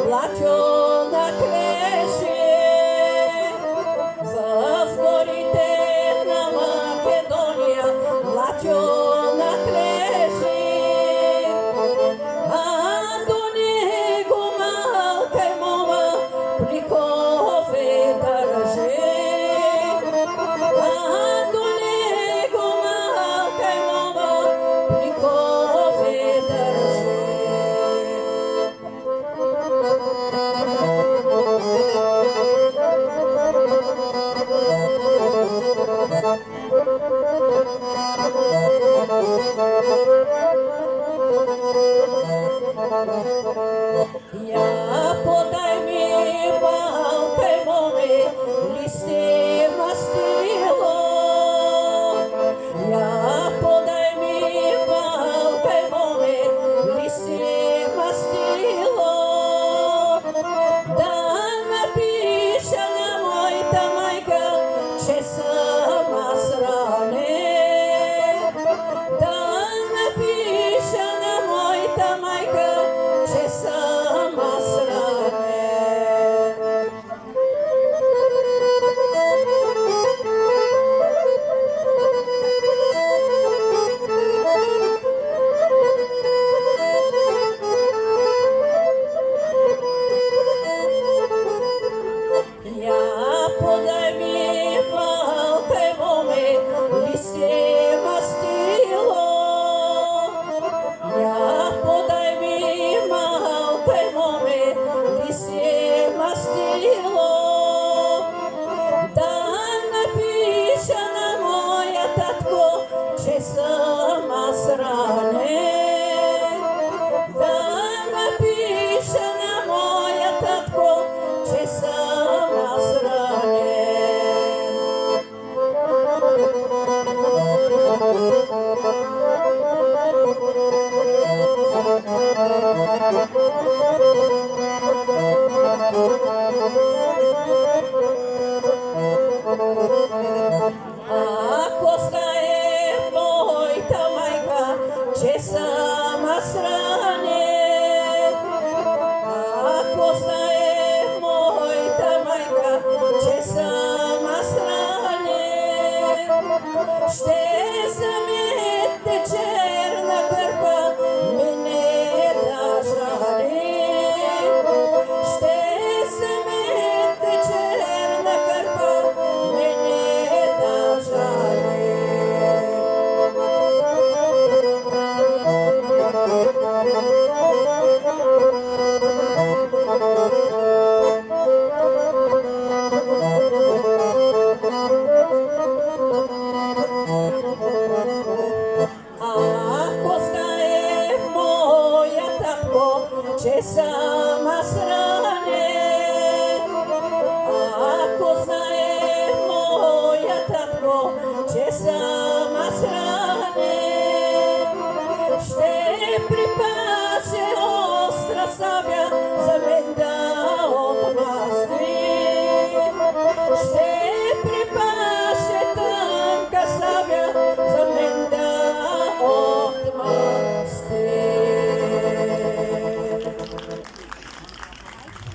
плачу на креше, в горите на Македония, плачу на креше, а до него малка и мома пликове държи, а до него малка и мома пликове държи. Я подай ми малка и моме листи мастило, я подай ми малка и моме листи мастило, да напиша на моята майка, че съм аз ранен, да напиша на моята майка, че съм аз ранен. Я подай ми малка и моме листи мастило, я подай ми малка и моме листи мастило, да напиша на моя татко, че съм аз ранен, да напиша на моя татко, че съм аз ранен. Ако знае моята майка, че съм аз ранен, ако знае моята майка, че съм аз ранен, ще замете черна гърба, мене да жали, ще замете черна гърба, мене да жали. Ако знае моя татко, че съм аз ранен,